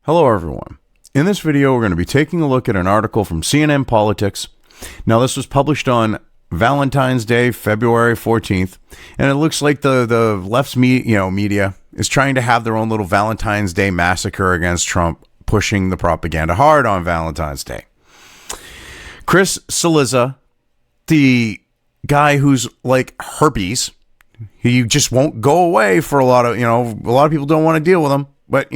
Hello everyone. In this video we're going to be taking a look at an article from CNN Politics. Now this was published on Valentine's Day, February 14th, and it looks like the left's media is trying to have their own little Valentine's Day massacre against Trump, pushing the propaganda hard on Valentine's Day. Chris Cillizza, the guy who's like herpes, he just won't go away for a lot of people don't want to deal with him. But,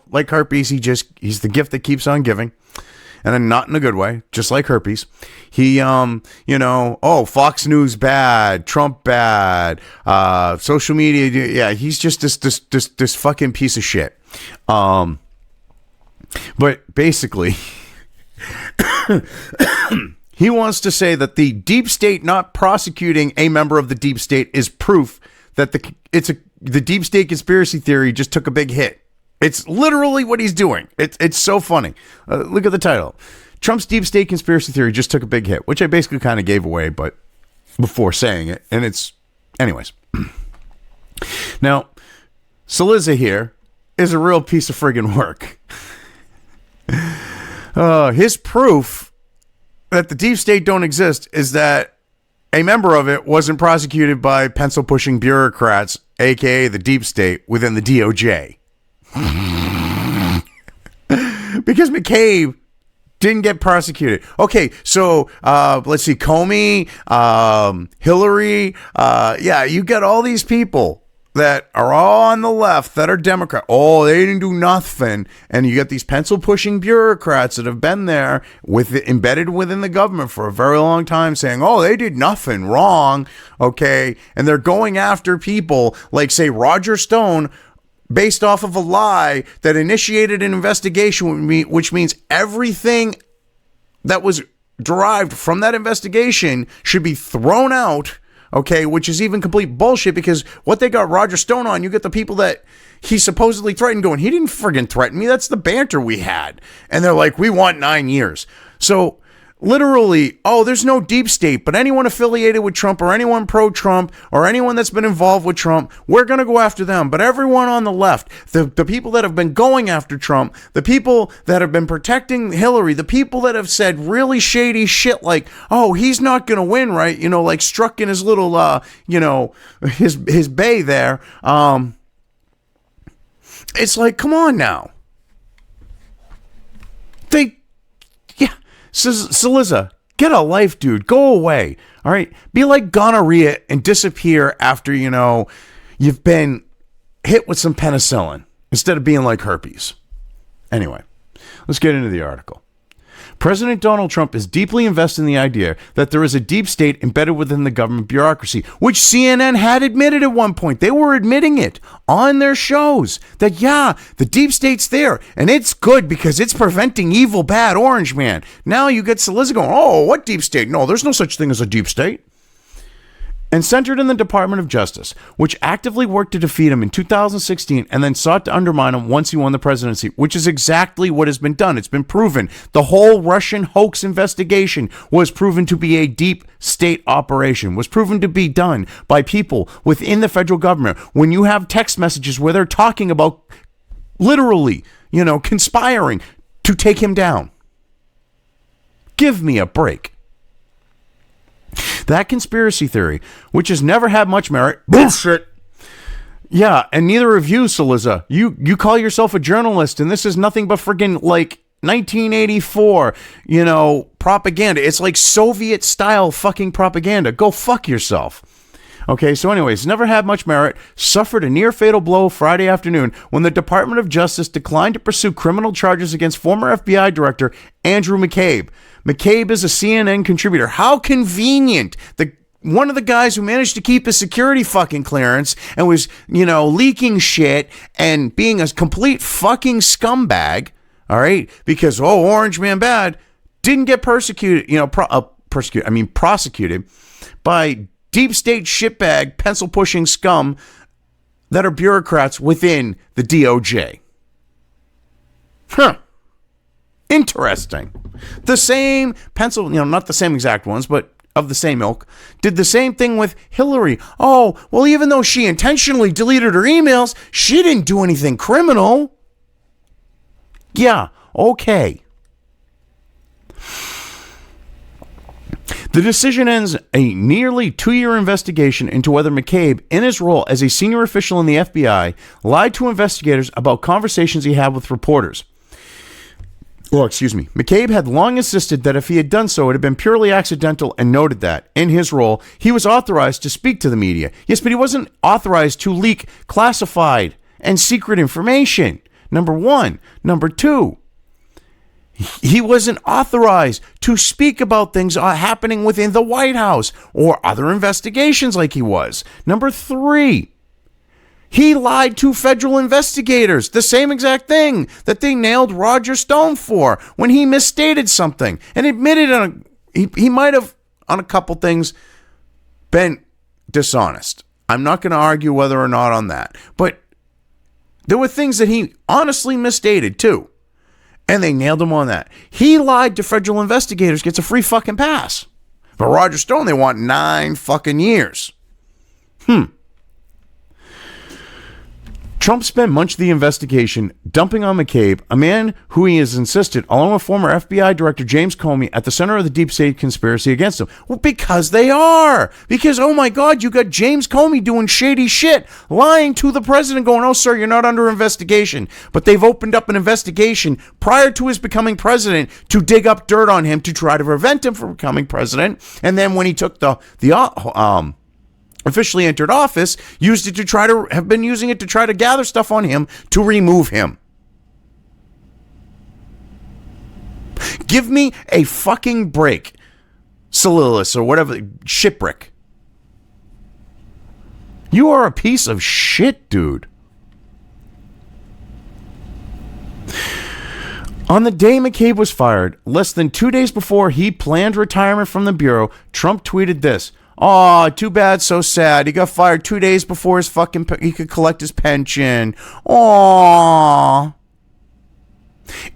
like herpes, he's the gift that keeps on giving. And then not in a good way, just like herpes. He, Fox News bad, Trump bad, social media. Yeah, he's just this fucking piece of shit. But basically, he wants to say that the deep state not prosecuting a member of the deep state is proof that the deep state conspiracy theory just took a big hit. It's literally what he's doing. It's so funny. Look at the title. Trump's deep state conspiracy theory just took a big hit, which I basically kind of gave away, but before saying it. And it's, anyways. Now, Cillizza here is a real piece of friggin' work. His proof that the deep state don't exist is that a member of it wasn't prosecuted by pencil-pushing bureaucrats, aka the deep state, within the DOJ. Because McCabe didn't get prosecuted. Okay, so let's see, Comey, Hillary, you got all these people that are all on the left that are Democrat. Oh, they didn't do nothing. And you got these pencil-pushing bureaucrats that have been there embedded within the government for a very long time saying, oh, they did nothing wrong. Okay, and they're going after people like, say, Roger Stone, based off of a lie that initiated an investigation, which means everything that was derived from that investigation should be thrown out, okay, which is even complete bullshit because what they got Roger Stone on, you get the people that he supposedly threatened going, he didn't friggin' threaten me, that's the banter we had. And they're like, we want 9 years. So literally, there's no deep state, but anyone affiliated with Trump or anyone pro-Trump or anyone that's been involved with Trump, we're going to go after them. But everyone on the left, the people that have been going after Trump, the people that have been protecting Hillary, the people that have said really shady shit like, oh, he's not going to win, right? Like Struck in his little, his bay there. It's like, come on now. Cillizza, get a life, dude. Go away. All right. Be like gonorrhea and disappear after, you've been hit with some penicillin instead of being like herpes. Anyway, let's get into the article. President Donald Trump is deeply invested in the idea that there is a deep state embedded within the government bureaucracy, which CNN had admitted at one point. They were admitting it on their shows that, the deep state's there and it's good because it's preventing evil, bad orange man. Now you get Cillizza going, oh, what deep state? No, there's no such thing as a deep state. And centered in the Department of Justice, which actively worked to defeat him in 2016 and then sought to undermine him once he won the presidency, which is exactly what has been done. It's been proven. The whole Russian hoax investigation was proven to be a deep state operation, was proven to be done by people within the federal government. When you have text messages where they're talking about literally, conspiring to take him down. Give me a break. That conspiracy theory, which has never had much merit, bullshit. Yeah, and neither of you, Cillizza. You call yourself a journalist, and this is nothing but friggin' like 1984, propaganda. It's like Soviet-style fucking propaganda. Go fuck yourself. Okay, so anyways, never had much merit, suffered a near-fatal blow Friday afternoon when the Department of Justice declined to pursue criminal charges against former FBI Director Andrew McCabe. McCabe is a CNN contributor. How convenient. One of the guys who managed to keep his security fucking clearance and was, leaking shit and being a complete fucking scumbag, all right, because, orange man bad, didn't get prosecuted by deep state shitbag, pencil-pushing scum that are bureaucrats within the DOJ. Interesting. The same pencil, not the same exact ones, but of the same ilk, did the same thing with Hillary. Oh, well, even though she intentionally deleted her emails, she didn't do anything criminal. Yeah, okay. The decision ends a nearly 2-year investigation into whether McCabe, in his role as a senior official in the FBI, lied to investigators about conversations he had with reporters. McCabe had long insisted that if he had done so, it had been purely accidental and noted that, in his role, he was authorized to speak to the media. Yes, but he wasn't authorized to leak classified and secret information. Number one. Number two, he wasn't authorized to speak about things happening within the White House or other investigations like he was. Number three, he lied to federal investigators, the same exact thing that they nailed Roger Stone for when he misstated something and admitted he might have, on a couple things, been dishonest. I'm not going to argue whether or not on that. But there were things that he honestly misstated too. And they nailed him on that. He lied to federal investigators, gets a free fucking pass. But Roger Stone, they want 9 fucking years. Trump spent much of the investigation dumping on McCabe, a man who he has insisted, along with former FBI Director James Comey, at the center of the deep state conspiracy against him. Well, because they are. Because, oh my God, you got James Comey doing shady shit, lying to the president, going, oh, sir, you're not under investigation. But they've opened up an investigation prior to his becoming president to dig up dirt on him to try to prevent him from becoming president. And then when he took officially entered office, using it to try to gather stuff on him to remove him. Give me a fucking break, Cillizza or whatever, shipwreck. You are a piece of shit, dude. On the day McCabe was fired, less than 2 days before he planned retirement from the Bureau, Trump tweeted this: "Aw, too bad, so sad. He got fired 2 days before he could collect his pension. Aw."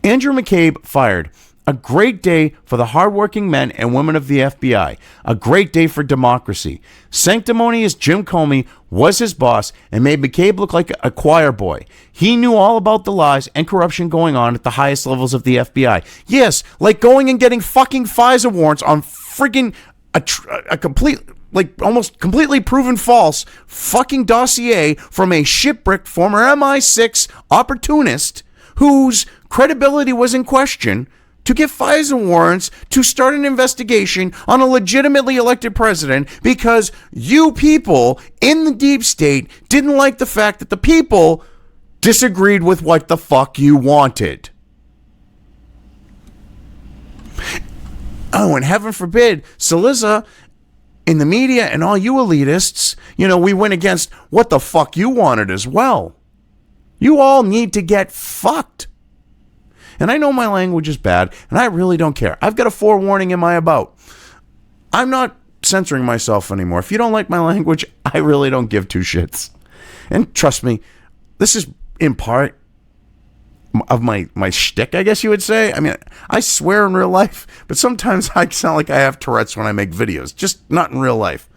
Andrew McCabe fired. A great day for the hardworking men and women of the FBI. A great day for democracy. Sanctimonious Jim Comey was his boss and made McCabe look like a choir boy. He knew all about the lies and corruption going on at the highest levels of the FBI. Yes, like going and getting fucking FISA warrants on freaking a complete, like almost completely proven false fucking dossier from a shipwrecked former MI6 opportunist whose credibility was in question, to get FISA warrants to start an investigation on a legitimately elected president because you people in the deep state didn't like the fact that the people disagreed with what the fuck you wanted. Oh, and heaven forbid, Cillizza, in the media and all you elitists, we went against what the fuck you wanted as well. You all need to get fucked. And I know my language is bad, and I really don't care. I've got a forewarning in my about. I'm not censoring myself anymore. If you don't like my language, I really don't give two shits. And trust me, this is in part of my shtick, I guess you would say. I mean, I swear in real life, but sometimes I sound like I have Tourette's when I make videos, just not in real life.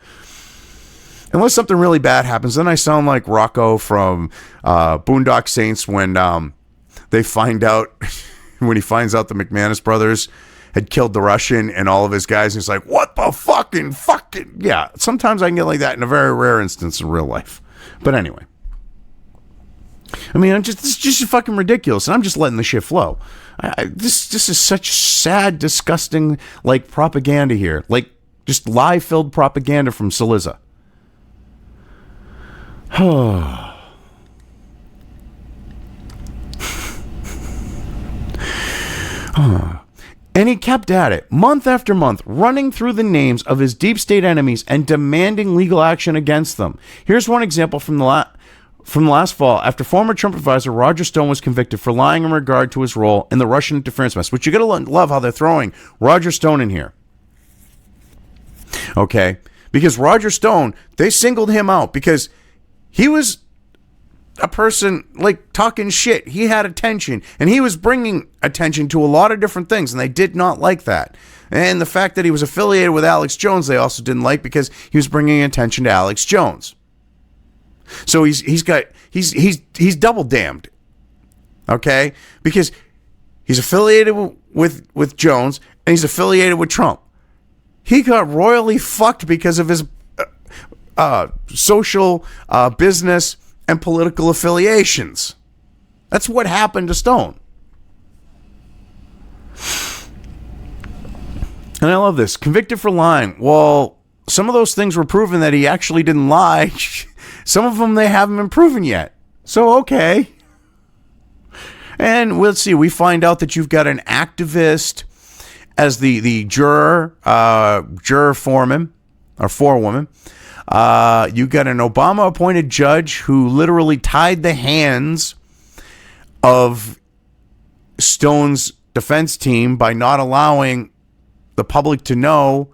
Unless something really bad happens, then I sound like Rocco from Boondock Saints when they find out... when he finds out the McManus brothers had killed the Russian and all of his guys, he's like, what the fucking, yeah. Sometimes I can get like that in a very rare instance in real life. But anyway, I mean, it's just fucking ridiculous, and I'm just letting the shit flow. This is such sad, disgusting, like, propaganda here, like just lie-filled propaganda from Cillizza. And he kept at it, month after month, running through the names of his deep state enemies and demanding legal action against them. Here's one example from last fall, after former Trump advisor Roger Stone was convicted for lying in regard to his role in the Russian interference mess, which you gotta love how they're throwing Roger Stone in here. Okay? Because Roger Stone, they singled him out because he was a person like talking shit. He had attention, and he was bringing attention to a lot of different things, and they did not like that. And the fact that he was affiliated with Alex Jones, they also didn't like because he was bringing attention to Alex Jones. So he's double damned. Okay? Because He's affiliated with Jones, and he's affiliated with Trump. He got royally fucked because of his social, business, and political affiliations. That's what happened to Stone. And I love this. Convicted for lying. Well, some of those things were proven that he actually didn't lie. Some of them they haven't been proven yet. So, okay. And let's see. We find out that you've got an activist as the juror foreman or forewoman. You got an Obama-appointed judge who literally tied the hands of Stone's defense team by not allowing the public to know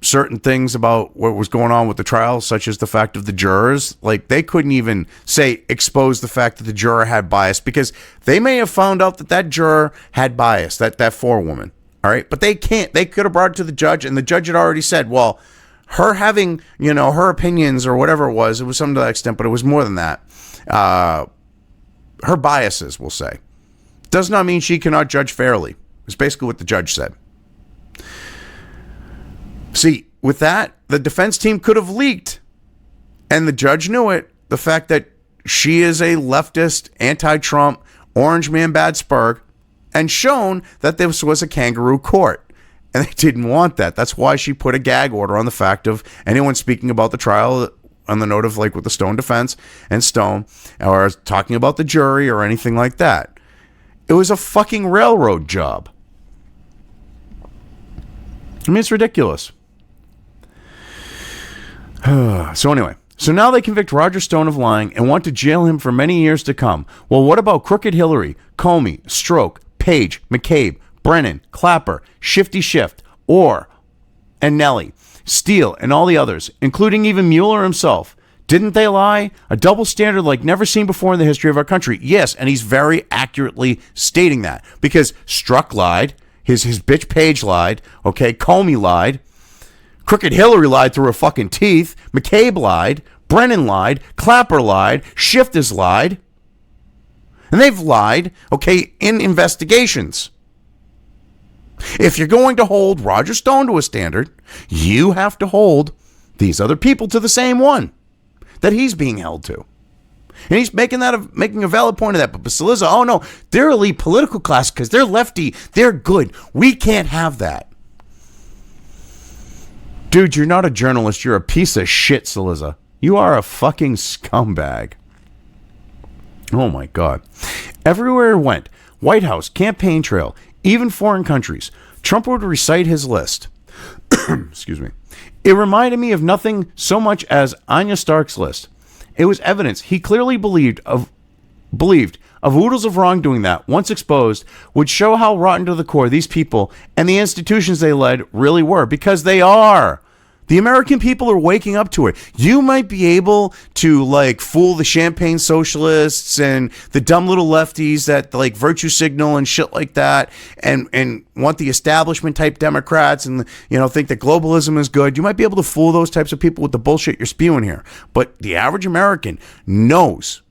certain things about what was going on with the trial, such as the fact of the jurors. Like, they couldn't even expose the fact that the juror had bias, because they may have found out that juror had bias, that forewoman. All right. But they can't. They could have brought it to the judge, and the judge had already said, well, her having, her opinions or whatever it was something to that extent, but it was more than that. Her biases, we'll say, does not mean she cannot judge fairly. It's basically what the judge said. See, with that, the defense team could have leaked, and the judge knew it, the fact that she is a leftist, anti-Trump, orange man bad spurg, and shown that this was a kangaroo court. And they didn't want that. That's why she put a gag order on the fact of anyone speaking about the trial on the note of, like, with the Stone defense and Stone, or talking about the jury or anything like that. It was a fucking railroad job. I mean, it's ridiculous. So anyway, so now they convict Roger Stone of lying and want to jail him for many years to come. Well, what about Crooked Hillary, Comey, Stroke, Page, McCabe, Brennan, Clapper, Shifty Schiff, Orr, and Nellie, Steele, and all the others, including even Mueller himself? Didn't they lie? A double standard like never seen before in the history of our country. Yes, and he's very accurately stating that, because Strzok lied, his bitch Page lied, okay, Comey lied, Crooked Hillary lied through her fucking teeth, McCabe lied, Brennan lied, Clapper lied, Schiff has lied, and they've lied, okay, in investigations. If you're going to hold Roger Stone to a standard, you have to hold these other people to the same one that he's being held to. And he's making a valid point of that. But Cillizza, oh no, they're elite political class because they're lefty. They're good. We can't have that. Dude, you're not a journalist. You're a piece of shit, Cillizza. You are a fucking scumbag. Oh my God. Everywhere he went, White House, campaign trail, even foreign countries, Trump would recite his list. Excuse me. It reminded me of nothing so much as Anya Stark's list. It was evidence he clearly believed of oodles of wrongdoing that, once exposed, would show how rotten to the core these people and the institutions they led really were, because they are. The American people are waking up to it. You might be able to, like, fool the champagne socialists and the dumb little lefties that, like, virtue signal and shit like that, and want the establishment type Democrats and, think that globalism is good. You might be able to fool those types of people with the bullshit you're spewing here. But the average American knows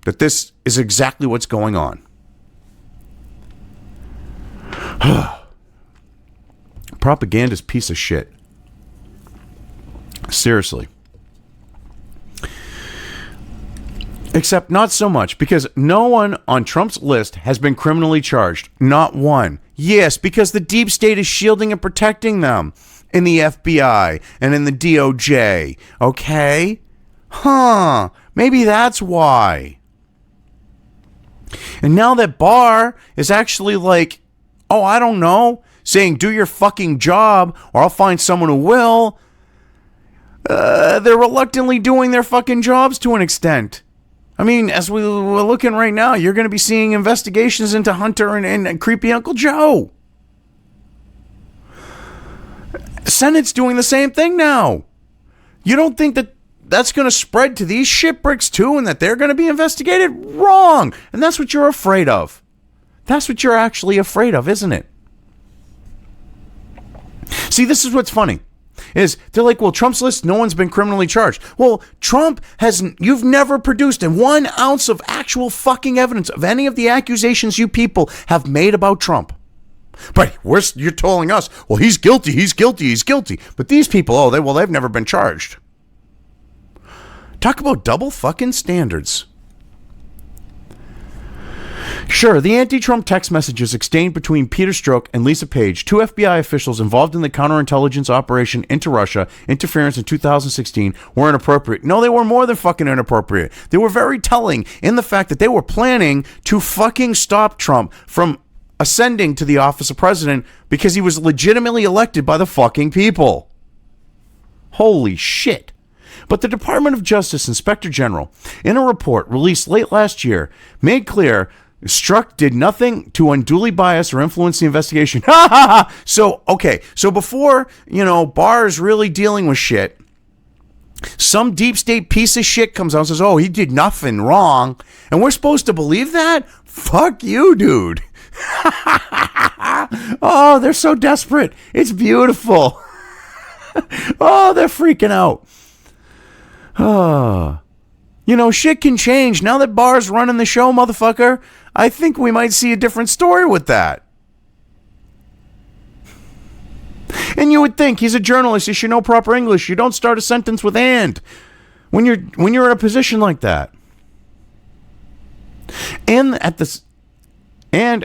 that this is exactly what's going on. Propaganda's piece of shit. Seriously. Except not so much, because no one on Trump's list has been criminally charged. Not one. Yes, because the deep state is shielding and protecting them in the FBI and in the DOJ. Okay? Maybe that's why. And now that Barr is actually like, I don't know, saying do your fucking job or I'll find someone who will, they're reluctantly doing their fucking jobs to an extent. I mean, as we're looking right now, you're going to be seeing investigations into Hunter and creepy Uncle Joe. Senate's doing the same thing now. You don't think that that's going to spread to these shitbricks too, and that they're going to be investigated? Wrong. And that's what you're afraid of. That's what you're actually afraid of, isn't it? See, this is what's funny. is they're like, well, Trump's list, no one's been criminally charged. Well, you've never produced 1 ounce of actual fucking evidence of any of the accusations you people have made about Trump. But you're telling us, well, he's guilty. But these people, they've never been charged. Talk about double fucking standards. Sure, the anti-Trump text messages exchanged between Peter Strzok and Lisa Page, 2 FBI officials involved in the counterintelligence operation into Russia interference in 2016, were inappropriate. No, they were more than fucking inappropriate. They were very telling in the fact that they were planning to fucking stop Trump from ascending to the office of president because he was legitimately elected by the fucking people. Holy shit. But the Department of Justice Inspector General, in a report released late last year, made clear Strzok did nothing to unduly bias or influence the investigation. So before, Barr's really dealing with shit, some deep state piece of shit comes out and says, oh, he did nothing wrong. And we're supposed to believe that? Fuck you, dude. Oh, they're so desperate. It's beautiful. Oh, they're freaking out. Oh. Shit can change. Now that Barr's running the show, motherfucker, I think we might see a different story with that. And you would think he's a journalist. You should know proper English. You don't start a sentence with "and" when you're in a position like that. And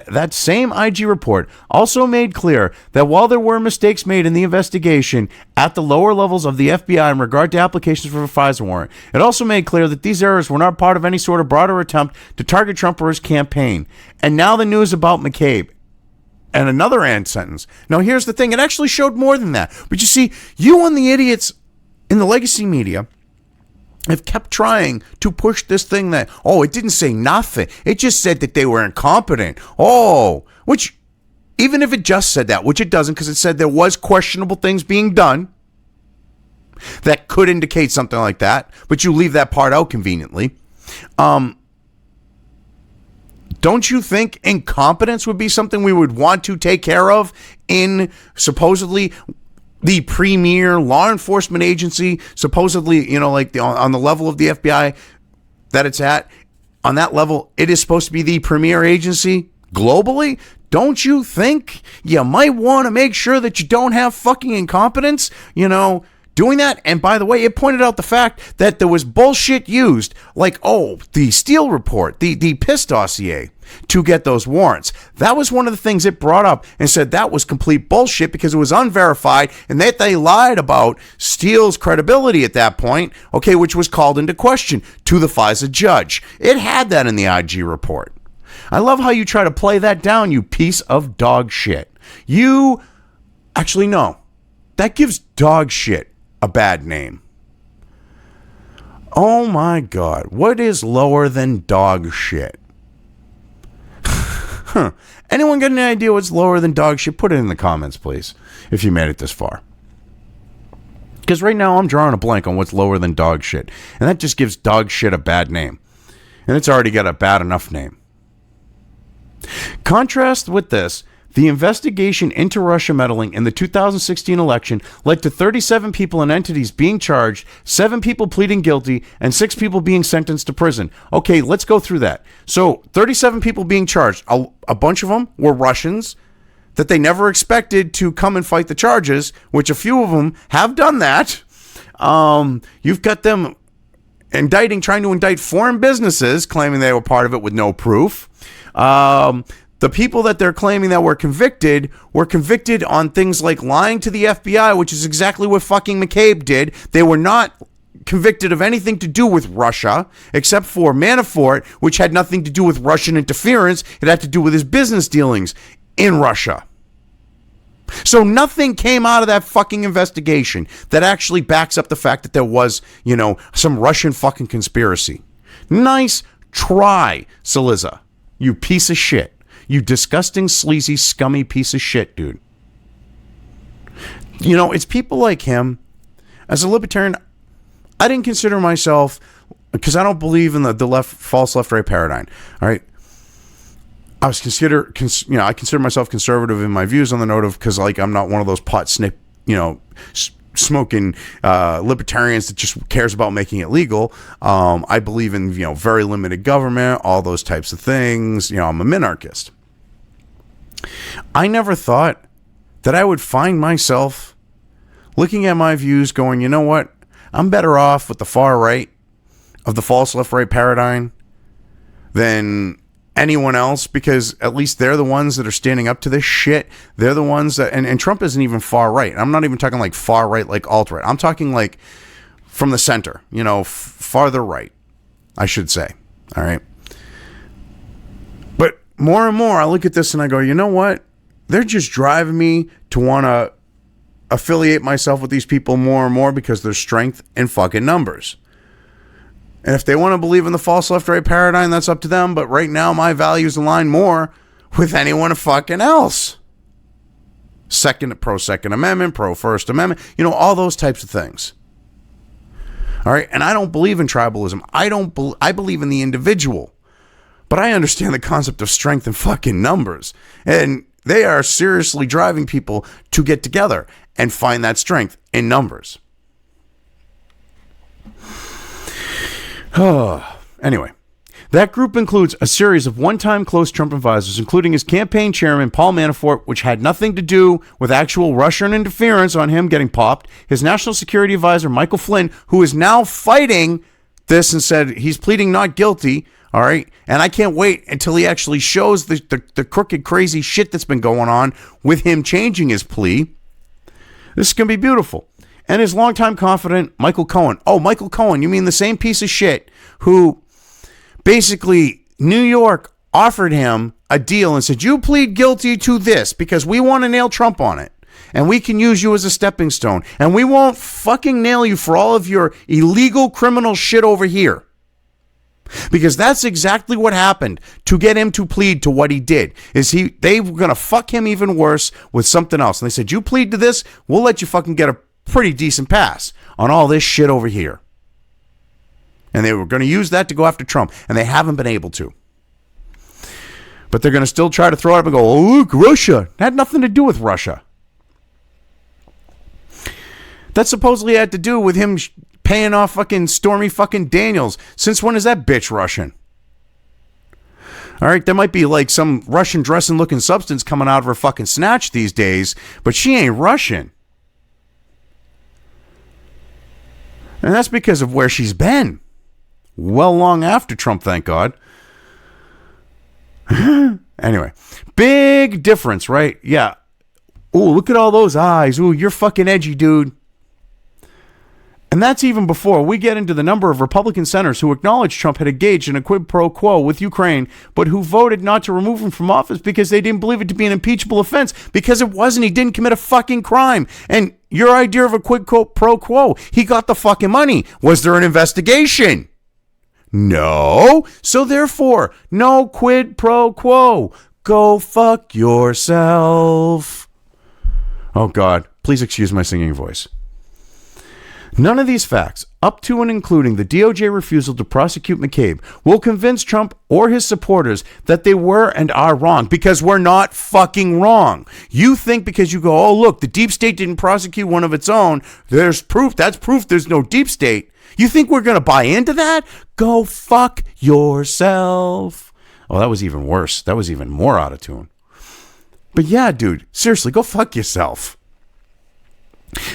that same IG report also made clear that while there were mistakes made in the investigation at the lower levels of the FBI in regard to applications for a FISA warrant, it also made clear that these errors were not part of any sort of broader attempt to target Trump or his campaign. And now the news about McCabe. And another "and" sentence. Now here's the thing. It actually showed more than that. But you see, you and the idiots in the legacy media have kept trying to push this thing that, it didn't say nothing. It just said that they were incompetent. Which, even if it just said that, which it doesn't, because it said there was questionable things being done that could indicate something like that, but you leave that part out conveniently. Don't you think incompetence would be something we would want to take care of in supposedly the premier law enforcement agency, supposedly, on the level of the FBI that it's at, on that level, it is supposed to be the premier agency globally? Don't you think you might want to make sure that you don't have fucking incompetence, doing that? And by the way, it pointed out the fact that there was bullshit used, like, the Steele report, the PIS dossier, to get those warrants. That was one of the things it brought up and said that was complete bullshit because it was unverified and that they lied about Steele's credibility at that point, which was called into question to the FISA judge. It had that in the IG report. I love how you try to play that down, you piece of dog shit. Actually, no. That gives dog shit a bad name. Oh my God. What is lower than dog shit? Anyone got any idea what's lower than dog shit? Put it in the comments, please, if you made it this far. Because right now I'm drawing a blank on what's lower than dog shit. And that just gives dog shit a bad name. And it's already got a bad enough name. Contrast with this, the investigation into Russia meddling in the 2016 election led to 37 people and entities being charged, 7 people pleading guilty, and 6 people being sentenced to prison. Okay, let's go through that. So, 37 people being charged. A bunch of them were Russians that they never expected to come and fight the charges, which a few of them have done that. You've got them trying to indict foreign businesses, claiming they were part of it with no proof. The people that they're claiming that were convicted on things like lying to the FBI, which is exactly what fucking McCabe did. They were not convicted of anything to do with Russia, except for Manafort, which had nothing to do with Russian interference. It had to do with his business dealings in Russia. So nothing came out of that fucking investigation that actually backs up the fact that there was, some Russian fucking conspiracy. Nice try, Cillizza. You piece of shit. You disgusting, sleazy, scummy piece of shit, dude. It's people like him. As a libertarian, I didn't consider myself, because I don't believe in the false left-right paradigm. All right. I consider myself conservative in my views on the note of, because I'm not one of those pot snip, smoking libertarians that just cares about making it legal. I believe in, very limited government, all those types of things. I'm a minarchist. I never thought that I would find myself looking at my views going, you know what? I'm better off with the far right of the false left right paradigm than anyone else, because at least they're the ones that are standing up to this shit. They're the ones that, and Trump isn't even far right. I'm not even talking like far right, like alt right. I'm talking like from the center, farther right, I should say. All right. But more and more I look at this and I go, you know what? They're just driving me to want to affiliate myself with these people more and more because there's strength in fucking numbers. And if they want to believe in the false left-right paradigm, that's up to them. But right now, my values align more with anyone fucking else. Pro-Second Amendment, pro-First Amendment, all those types of things. All right? And I don't believe in tribalism. I believe in the individual. But I understand the concept of strength in fucking numbers. And they are seriously driving people to get together and find that strength in numbers. Anyway, that group includes a series of one-time close Trump advisors, including his campaign chairman, Paul Manafort, which had nothing to do with actual Russian interference on him getting popped, his national security advisor, Michael Flynn, who is now fighting this and said he's pleading not guilty, all right? And I can't wait until he actually shows the crooked, crazy shit that's been going on with him changing his plea. This is going to be beautiful. And his longtime confidant, Michael Cohen. Oh, Michael Cohen, you mean the same piece of shit who basically New York offered him a deal and said, you plead guilty to this because we want to nail Trump on it. And we can use you as a stepping stone. And we won't fucking nail you for all of your illegal criminal shit over here. Because that's exactly what happened to get him to plead to what he did. They were going to fuck him even worse with something else. And they said, you plead to this, we'll let you fucking get a pretty decent pass on all this shit over here. And they were going to use that to go after Trump, and they haven't been able to. But they're going to still try to throw it up and go, oh, look, Russia. It had nothing to do with Russia. That supposedly had to do with him paying off fucking Stormy fucking Daniels. Since when is that bitch Russian? All right, there might be like some Russian dressing looking substance coming out of her fucking snatch these days, but she ain't Russian. And that's because of where she's been. Well, long after Trump, thank God. Anyway, big difference, right? Yeah. Ooh, look at all those eyes. Ooh, you're fucking edgy, dude. And that's even before we get into the number of Republican senators who acknowledged Trump had engaged in a quid pro quo with Ukraine, but who voted not to remove him from office because they didn't believe it to be an impeachable offense, because it wasn't. He didn't commit a fucking crime. And your idea of a quid pro quo, he got the fucking money. Was there an investigation? No. So therefore, no quid pro quo. Go fuck yourself. Oh God, please excuse my singing voice. None of these facts, up to and including the DOJ refusal to prosecute McCabe, will convince Trump or his supporters that they were and are wrong, because we're not fucking wrong. You think because you go, oh, look, the deep state didn't prosecute one of its own, there's proof, that's proof there's no deep state. You think we're going to buy into that? Go fuck yourself. Oh, that was even worse. That was even more out of tune. But yeah, dude, seriously, go fuck yourself.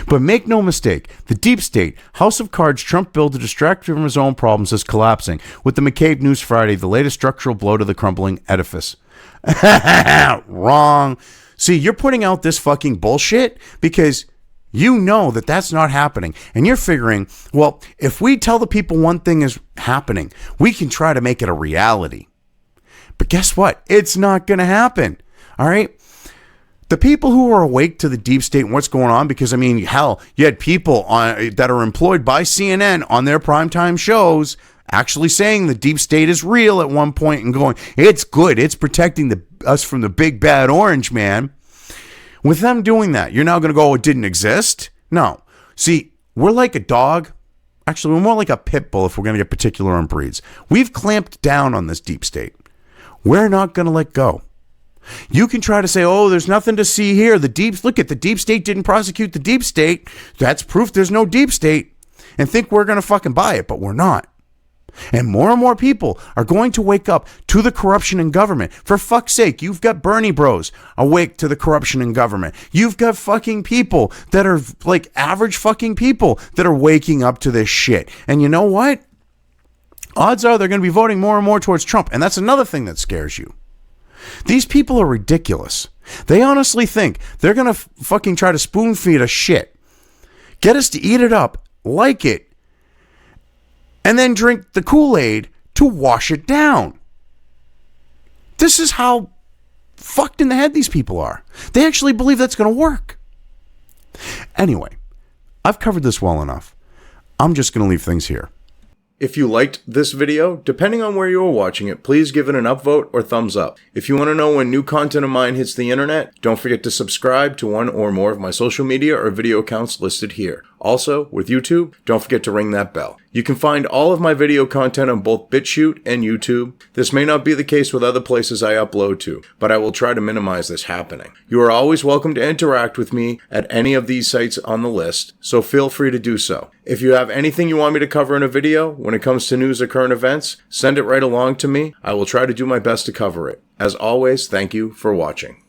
But make no mistake, the deep state, House of Cards Trump built to distract him from his own problems is collapsing, with the McCabe News Friday, the latest structural blow to the crumbling edifice. Wrong. See, you're putting out this fucking bullshit because you know that that's not happening. And you're figuring, well, if we tell the people one thing is happening, we can try to make it a reality. But guess what? It's not going to happen. All right? The people who are awake to the deep state and what's going on, because, I mean, hell, you had people that are employed by CNN on their primetime shows actually saying the deep state is real at one point and going, it's good, it's protecting us from the big bad orange man. With them doing that, you're now going to go, oh, it didn't exist? No. See, we're like a dog. Actually, we're more like a pit bull if we're going to get particular on breeds. We've clamped down on this deep state. We're not going to let go. You can try to say, oh, there's nothing to see here. Look at the deep state didn't prosecute the deep state. That's proof there's no deep state. And think we're going to fucking buy it, but we're not. And more people are going to wake up to the corruption in government. For fuck's sake, you've got Bernie bros awake to the corruption in government. You've got fucking people that are like average fucking people that are waking up to this shit. And you know what? Odds are they're going to be voting more and more towards Trump. And that's another thing that scares you. These people are ridiculous. They honestly think they're going to fucking try to spoon feed us shit, get us to eat it up, like it, and then drink the Kool-Aid to wash it down. This is how fucked in the head these people are. They actually believe that's going to work. Anyway, I've covered this well enough. I'm just going to leave things here. If you liked this video, depending on where you are watching it, please give it an upvote or thumbs up. If you want to know when new content of mine hits the internet, don't forget to subscribe to one or more of my social media or video accounts listed here. Also, with YouTube, don't forget to ring that bell. You can find all of my video content on both BitChute and YouTube. This may not be the case with other places I upload to, but I will try to minimize this happening. You are always welcome to interact with me at any of these sites on the list, so feel free to do so. If you have anything you want me to cover in a video when it comes to news or current events, send it right along to me. I will try to do my best to cover it. As always, thank you for watching.